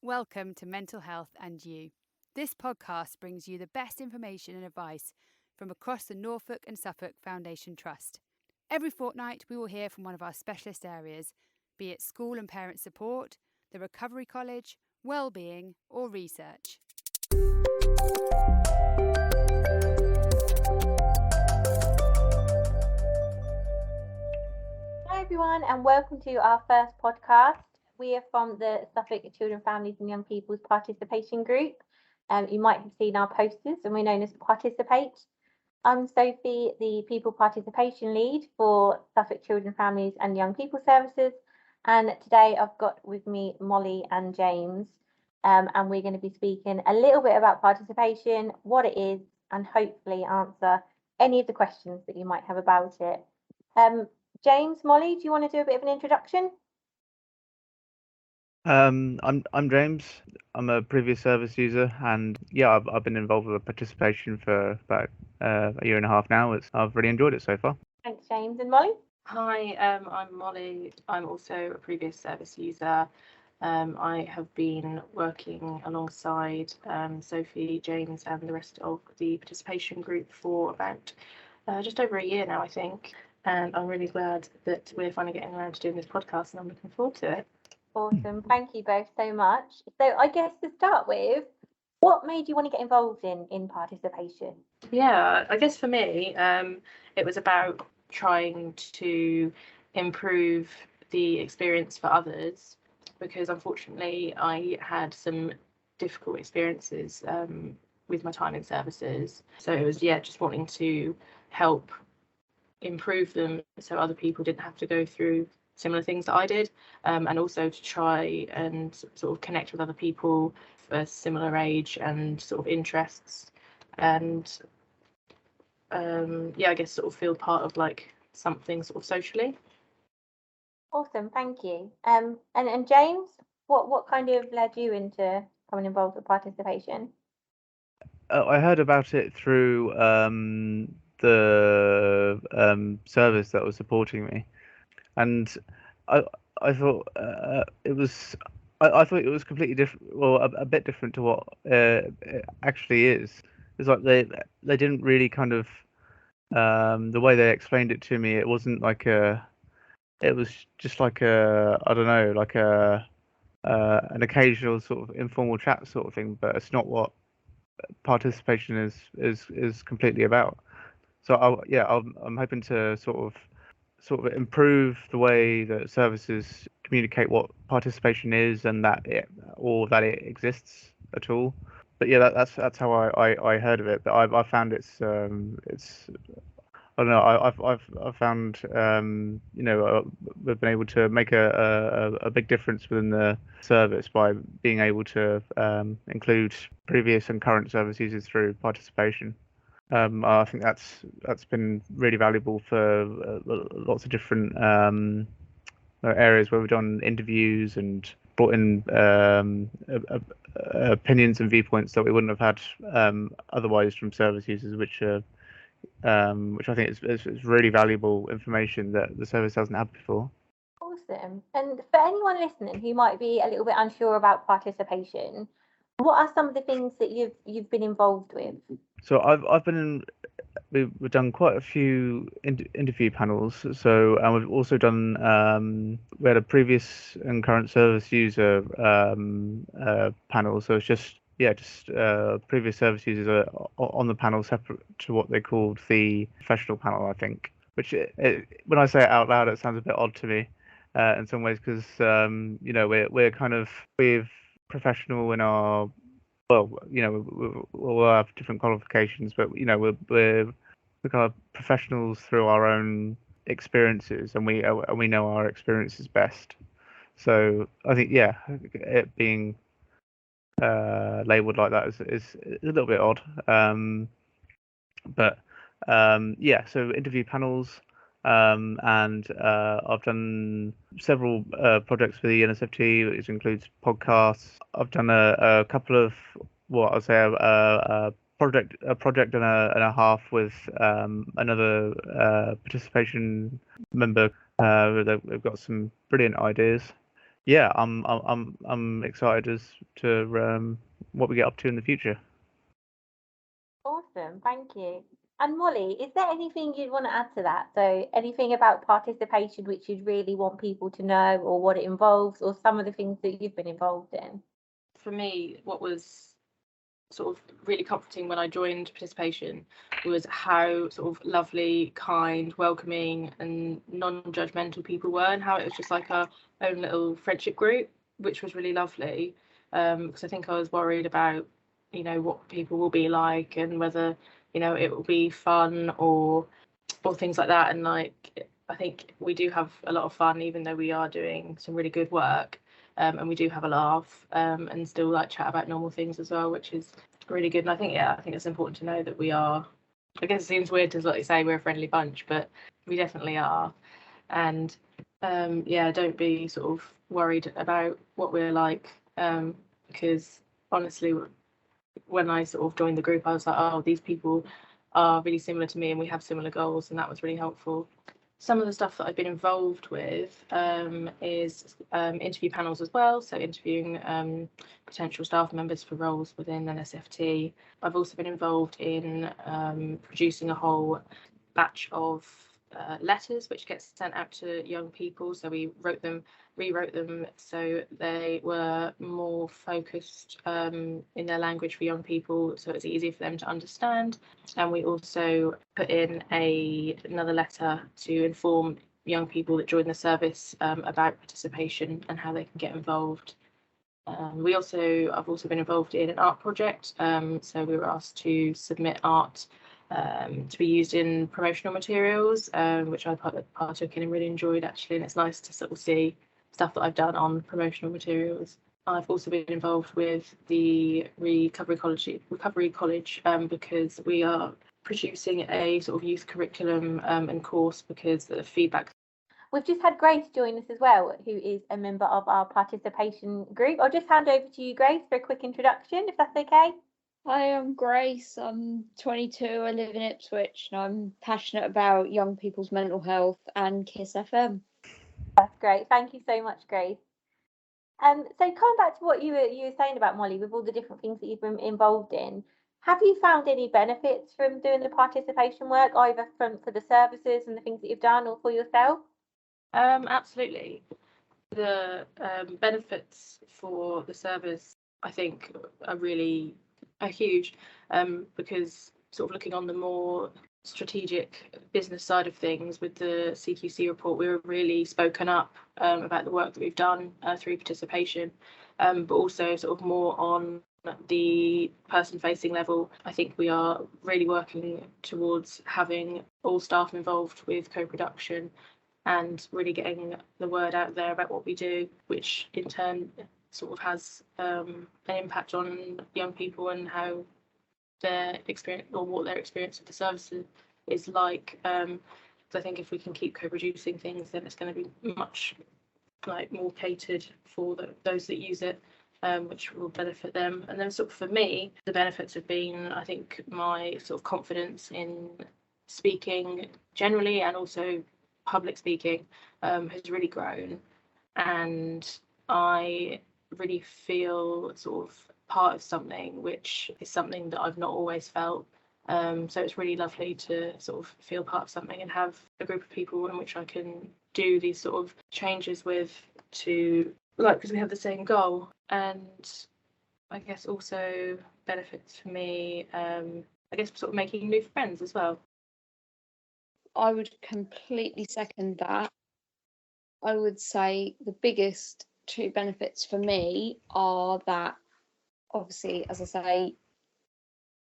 Welcome to Mental Health and You. This podcast brings you the best information and advice from across the Norfolk and Suffolk Foundation Trust. Every fortnight, we will hear from one of our specialist areas, be it school and parent support, the Recovery College, wellbeing, or research. Hi everyone, and welcome to our first podcast. We are from the Suffolk Children, Families and Young People's Participation Group. You might have seen our posters, and we're known as Participate. I'm Sophie, the People Participation Lead for Suffolk Children, Families and Young People Services. And today I've got with me Molly and James, and we're going to be speaking a little bit about participation, what it is, and hopefully answer any of the questions that you might have about it. James, Molly, do you want to do a bit of an introduction? I'm James. I'm a previous service user, and yeah, I've been involved with participation for about a year and a half now. I've really enjoyed it so far. Thanks, James. And Molly? Hi, I'm Molly. I'm also a previous service user. I have been working alongside Sophie, James, and the rest of the participation group for about just over a year now, I think. And I'm really glad that we're finally getting around to doing this podcast, and I'm looking forward to it. Awesome. Thank you both so much. So I guess to start with, what made you want to get involved in participation? Yeah, I guess for me, it was about trying to improve the experience for others, because unfortunately I had some difficult experiences with my time in services. So it was, just wanting to help improve them so other people didn't have to go through similar things that I did, and also to try and sort of connect with other people of a similar age and sort of interests, and I guess sort of feel part of like something sort of socially. Awesome, thank you. And James, what kind of led you into becoming involved with participation? I heard about it through the service that was supporting me, and I thought it was. I thought it was completely different, well, a bit different to what it actually is. It's like they didn't really kind of the way they explained it to me. It wasn't like it was just like I don't know, like an occasional sort of informal chat sort of thing. But it's not what participation is completely about. So I'm hoping to sort of improve the way that services communicate what participation is, and that it exists at all. But yeah, that's how I heard of it. But I found it's I don't know. I've found we've been able to make a big difference within the service by being able to include previous and current service users through participation. I think that's been really valuable for lots of different areas where we've done interviews and brought in opinions and viewpoints that we wouldn't have had otherwise from service users, which I think is really valuable information that the service hasn't had before. Awesome. And for anyone listening who might be a little bit unsure about participation, what are some of the things that you've been involved with? So I've been in. We've done quite a few interview panels. So, and we've also done. We had a previous and current service user panel. So it's just previous service users are on the panel, separate to what they called the professional panel, I think. Which when I say it out loud, it sounds a bit odd to me in some ways, because we're professional in our. Well, we'll have different qualifications, but we're kind of professionals through our own experiences, and we know our experiences best. So I think it being labelled like that is a little bit odd. So interview panels. And I've done several projects for the NSFT, which includes podcasts. I've done a couple of a project and a half with another participation member. They've got some brilliant ideas. yeah, I'm excited as to what we get up to in the future. Awesome, thank you. And Molly, is there anything you'd want to add to that? So anything about participation which you'd really want people to know, or what it involves, or some of the things that you've been involved in? For me, what was sort of really comforting when I joined participation was how sort of lovely, kind, welcoming and non-judgmental people were, and how it was just like our own little friendship group, which was really lovely. Because I think I was worried about, what people will be like and whether, it will be fun or things like that. And like, I think we do have a lot of fun, even though we are doing some really good work. And we do have a laugh, and still like chat about normal things as well, which is really good. And I think it's important to know that we are, I guess it seems weird to like say we're a friendly bunch, but we definitely are. And don't be sort of worried about what we're like, because honestly, when I sort of joined the group, I was like, oh, these people are really similar to me and we have similar goals, and that was really helpful. Some of the stuff that I've been involved with is interview panels as well, so interviewing potential staff members for roles within NSFT. I've also been involved in producing a whole batch of letters which gets sent out to young people. So we rewrote them so they were more focused in their language for young people, so it's easier for them to understand. And we also put in another letter to inform young people that join the service about participation and how they can get involved. I've also been involved in an art project, so we were asked to submit art to be used in promotional materials, which I partook in and really enjoyed actually, and it's nice to sort of see stuff that I've done on promotional materials. I've also been involved with the Recovery College because we are producing a sort of youth curriculum and course, because the feedback. We've just had Grace join us as well, who is a member of our participation group. I'll just hand over to you, Grace, for a quick introduction, if that's okay. Hi, I'm Grace. I'm 22. I live in Ipswich, and I'm passionate about young people's mental health and KISS FM. That's great. Thank you so much, Grace. So coming back to what you were saying about Molly, with all the different things that you've been involved in, have you found any benefits from doing the participation work, either for the services and the things that you've done, or for yourself? Absolutely. The benefits for the service, I think, are huge, because sort of looking on the more strategic business side of things with the CQC report, we were really spoken up about the work that we've done through participation, but also sort of more on the person-facing level. I think we are really working towards having all staff involved with co-production and really getting the word out there about what we do, which in turn sort of has an impact on young people and how their experience, or what their experience of the services is like. So I think if we can keep co-producing things, then it's going to be much more catered for those that use it, which will benefit them. And then sort of for me, the benefits have been, I think, my sort of confidence in speaking generally, and also public speaking has really grown, and I really feel sort of part of something, which is something that I've not always felt. So it's really lovely to sort of feel part of something and have a group of people in which I can do these sort of changes with, because we have the same goal. And I guess also benefits for me, I guess sort of making new friends as well. I would completely second that. I would say the biggest two benefits for me are that, obviously, as I say,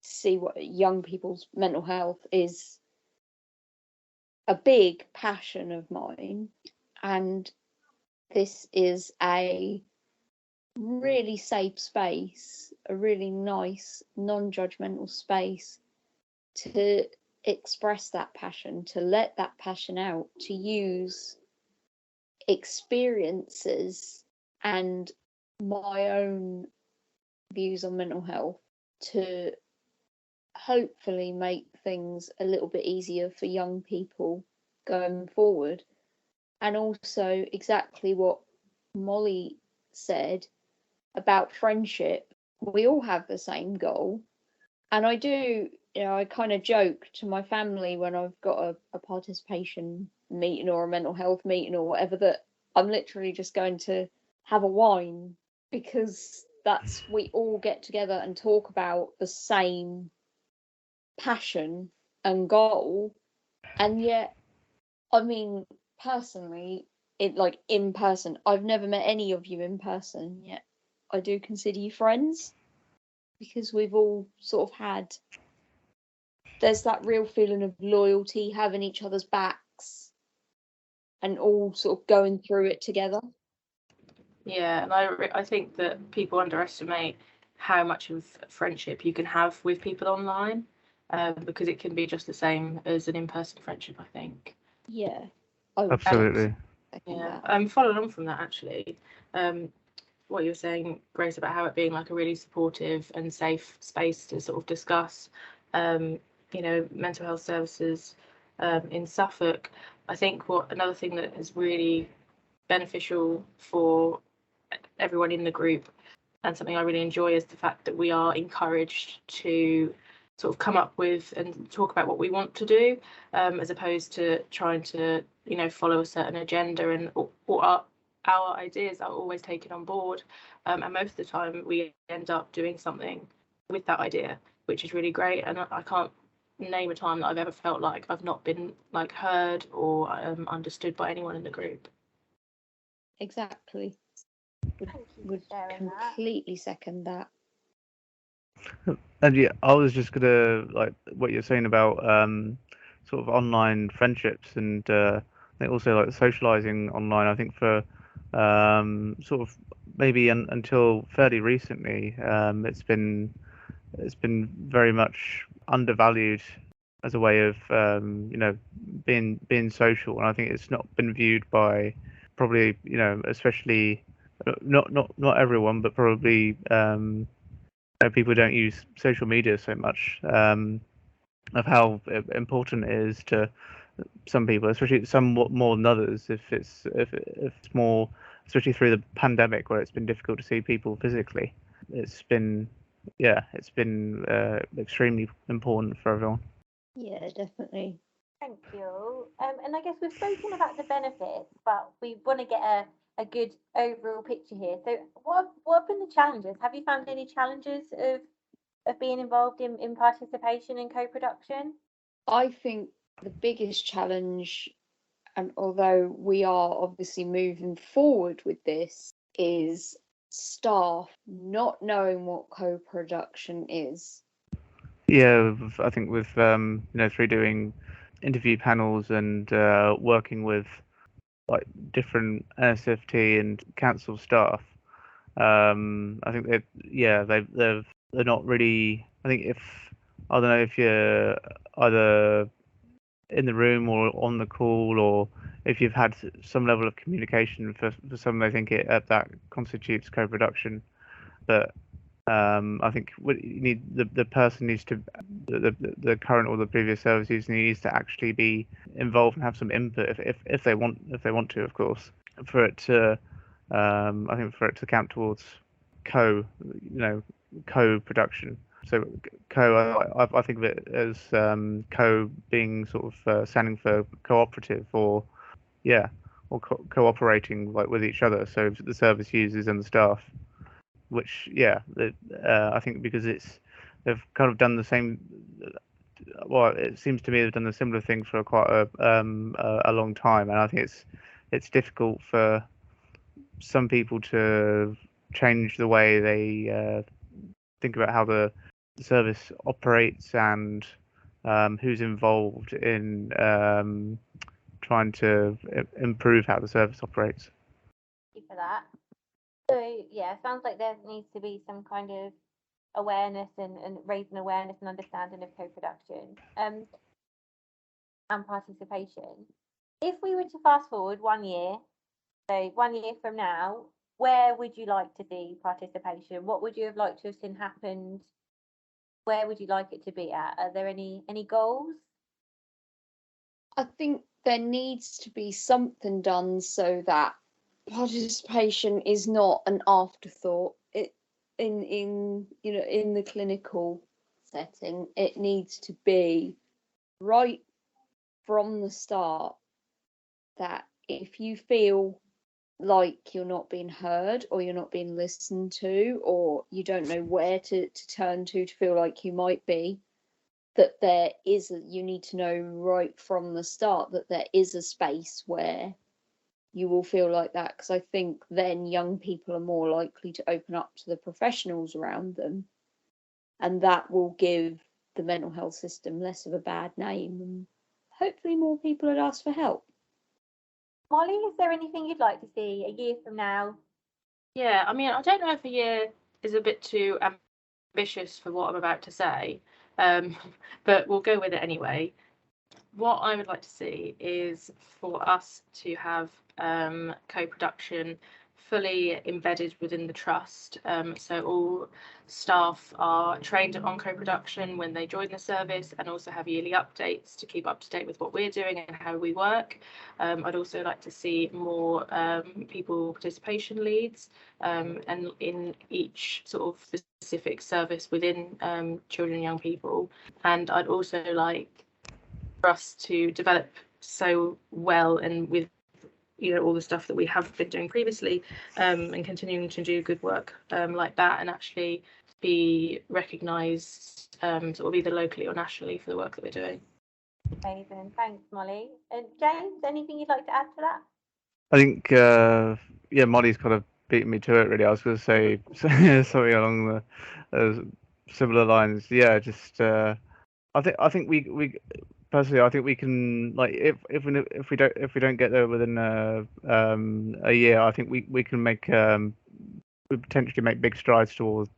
see what young people's mental health is a big passion of mine, and this is a really safe space, a really nice, non-judgmental space to express that passion, to let that passion out, to use experiences and my own views on mental health to hopefully make things a little bit easier for young people going forward. And also exactly what Molly said about friendship, we all have the same goal. And I do, I kind of joke to my family when I've got a participation meeting or a mental health meeting or whatever that I'm literally just going to have a wine, because we all get together and talk about the same passion and goal. And yet, I mean, personally, in person, I've never met any of you in person yet. I do consider you friends, because we've all sort of there's that real feeling of loyalty, having each other's backs, and all sort of going through it together. Yeah, and I think that people underestimate how much of friendship you can have with people online, because it can be just the same as an in-person friendship, I think. Yeah, I would Absolutely. Yeah. Following on from that, actually, what you were saying, Grace, about how it being like a really supportive and safe space to sort of discuss, mental health services in Suffolk. I think another thing that is really beneficial for everyone in the group, and something I really enjoy, is the fact that we are encouraged to sort of come up with and talk about what we want to do, as opposed to trying to follow a certain agenda, and or our ideas are always taken on board, and most of the time we end up doing something with that idea, which is really great. And I can't name a time that I've ever felt like I've not been heard or understood by anyone in the group. Exactly. Thank you for Would sharing that. completely second that. And yeah, I was just gonna like what you're saying about sort of online friendships, and I think also like socializing online. I think for sort of maybe until fairly recently, it's been very much undervalued as a way of being social, and I think it's not been viewed by probably especially not everyone, but probably people don't use social media so much, of how important it is to some people, especially somewhat more than others. If it's more, especially through the pandemic where it's been difficult to see people physically, it's been extremely important for everyone. Yeah, definitely. Thank you. And I guess we've spoken about the benefits, but we want to get a good overall picture here. So what have been the challenges? Have you found any challenges of being involved in participation and co-production? I think the biggest challenge, and although we are obviously moving forward with this, is staff not knowing what co-production is. Yeah, I think with through doing interview panels and working with like different NSFT and council staff, I think they're not really. I think I don't know if you're either in the room or on the call, or if you've had some level of communication for some, I think that constitutes co-production. But I think what you need, the person needs to, the current or the previous service user needs to actually be involved and have some input if they want to, of course, for it to I think for it to count towards co-production. So I think of it as co being sort of standing for cooperative, or cooperating like with each other. So the service users and the staff, which I think because they've kind of done the same. Well, it seems to me they've done a similar thing for quite a long time, and I think it's difficult for some people to change the way they think about how the service operates and who's involved in trying to improve how the service operates. Thank you for that. So yeah, sounds like there needs to be some kind of awareness and raising awareness and understanding of co-production and participation. If we were to fast forward 1 year, so 1 year from now, where would you like to see participation? What would you have liked to have seen happened? Where would you like it to be at? Are there any goals? I think there needs to be something done so that participation is not an afterthought. It in in the clinical setting, it needs to be right from the start that if you feel like you're not being heard or you're not being listened to or you don't know where to turn to feel like you might be, that you need to know right from the start that there is a space where you will feel like that, because I think then young people are more likely to open up to the professionals around them, and that will give the mental health system less of a bad name, and hopefully more people would ask for help. Molly, is there anything you'd like to see a year from now? Yeah, I mean, I don't know if a year is a bit too ambitious for what I'm about to say, but we'll go with it anyway. What I would like to see is for us to have co-production fully embedded within the trust. So all staff are trained on co-production when they join the service, and also have yearly updates to keep up to date with what we're doing and how we work. I'd also like to see more people participation leads, and in each sort of specific service within children and young people. And I'd also like for us to develop so well and with all the stuff that we have been doing previously, and continuing to do good work like that, and actually be recognised sort of either locally or nationally for the work that we're doing. Amazing, thanks Molly. And James, anything you'd like to add to that? I think Molly's kind of beaten me to it really. I was going to say something along the similar lines. Yeah, just I think we personally, I think we can, like, if we don't get there within a year, I think we can make we potentially make big strides towards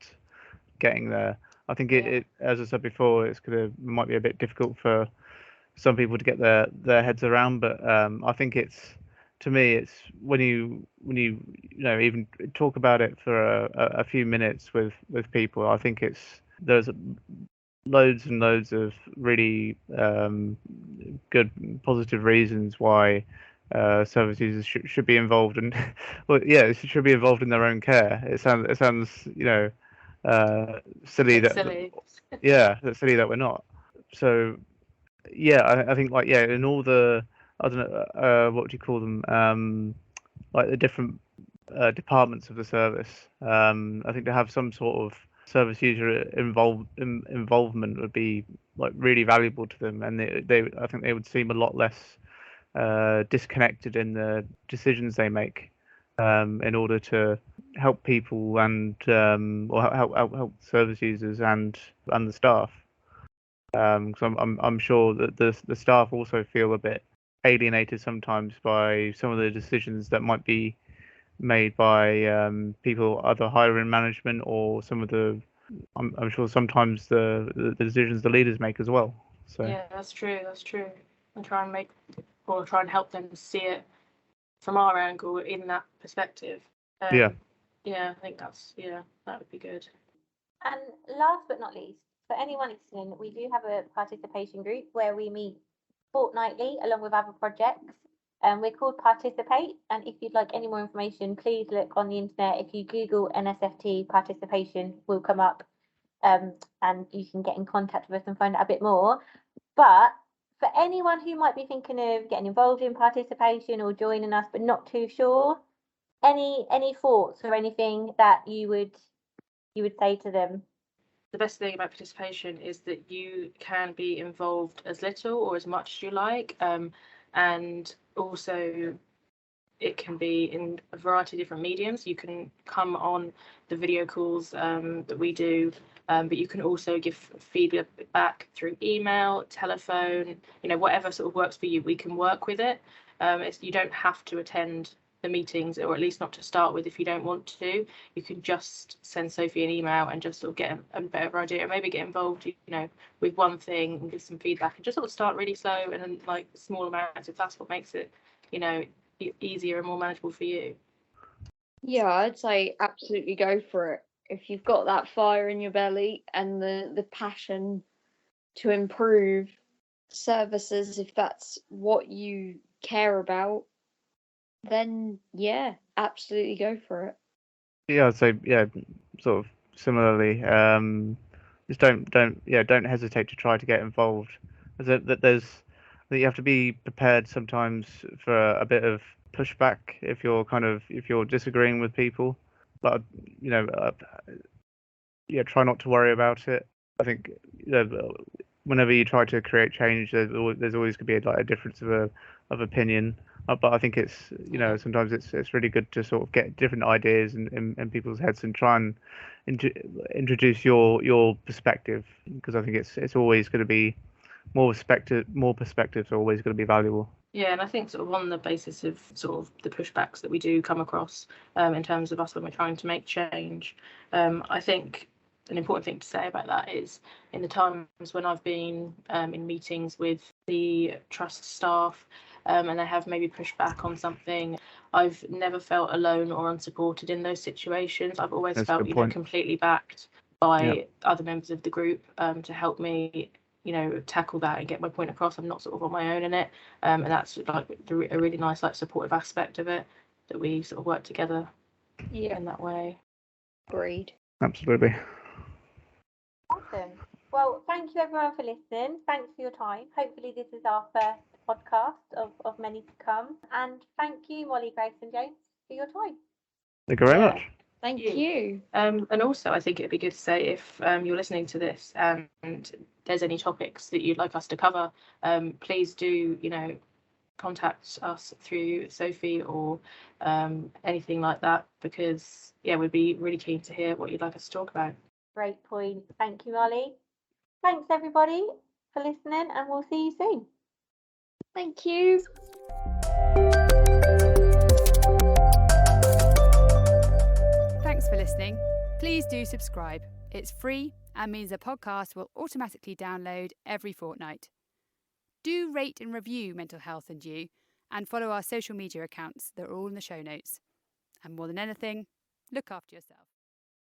getting there. I think it as I said before, might be a bit difficult for some people to get their heads around, but I think to me it's when you even talk about it for a few minutes with people, I think there's loads and loads of really good positive reasons why service users should be involved, and well, yeah, should be involved in their own care. It sounds silly that's silly that we're not. So yeah, I think, like, in all the, I don't know, what do you call them, like the different departments of the service, I think to have some sort of service user involvement would be, like, really valuable to them, and I think they would seem a lot less disconnected in the decisions they make, in order to help people and or help service users and the staff. Because I'm sure that the staff also feel a bit alienated sometimes by some of the decisions that might be made by people either higher in management, or some of the I'm sure sometimes the decisions the leaders make as well. So yeah, that's true. And try and help them see it from our angle in that perspective. Yeah, I think that would be good. And last but not least, for anyone listening, we do have a participation group where we meet fortnightly along with other projects. We're called Participate, and if you'd like any more information, please look on the internet. If you Google NSFT participation, will come up, and you can get in contact with us and find out a bit more. But for anyone who might be thinking of getting involved in participation or joining us but not too sure, any thoughts or anything that you would say to them? The best thing about participation is that you can be involved as little or as much as you like, and also it can be in a variety of different mediums. You can come on the video calls that we do, but you can also give feedback through email, telephone, whatever sort of works for you. We can work with it. You don't have to attend the meetings, or at least not to start with. If you don't want to, you can just send Sophie an email and just sort of get a better idea, and maybe get involved with one thing and give some feedback, and just sort of start really slow, and then, like, small amounts, if that's what makes it easier and more manageable for you. Yeah, I'd say absolutely go for it. If you've got that fire in your belly and the passion to improve services, if that's what you care about, then yeah, absolutely go for it. Yeah, so yeah, sort of similarly. Just don't hesitate to try to get involved. That you have to be prepared sometimes for a bit of pushback if you're disagreeing with people, but you know, yeah, try not to worry about it. I think whenever you try to create change, there's always going to be like a difference of opinion. But I think it's sometimes it's really good to sort of get different ideas in people's heads and try and introduce your perspective, because I think it's always going to be more perspectives are always going to be valuable. Yeah, and I think sort of on the basis of sort of the pushbacks that we do come across in terms of us when we're trying to make change, I think an important thing to say about that is in the times when I've been in meetings with the trust staff and they have maybe pushed back on something, I've never felt alone or unsupported in those situations. I've always That's a felt, good point. completely backed by other members of the group to help me tackle that and get my point across. I'm not sort of on my own in it, and that's like a really nice like supportive aspect of it, that we sort of work together in that way. Agreed. Absolutely. Awesome. Well, thank you everyone for listening. Thanks for your time. Hopefully this is our first podcast of many to come. And thank you, Molly, Grace and James, for your time. Thank you very much. Thank you. And also, I think it'd be good to say if you're listening to this and there's any topics that you'd like us to cover, please do, contact us through Sophie or anything like that, because we'd be really keen to hear what you'd like us to talk about. Great point. Thank you, Molly. Thanks everybody for listening, and we'll see you soon. Thank you. Thanks for listening. Please do subscribe. It's free and means the podcast will automatically download every fortnight. Do rate and review Mental Health and You, and follow our social media accounts that are all in the show notes. And more than anything, look after yourself.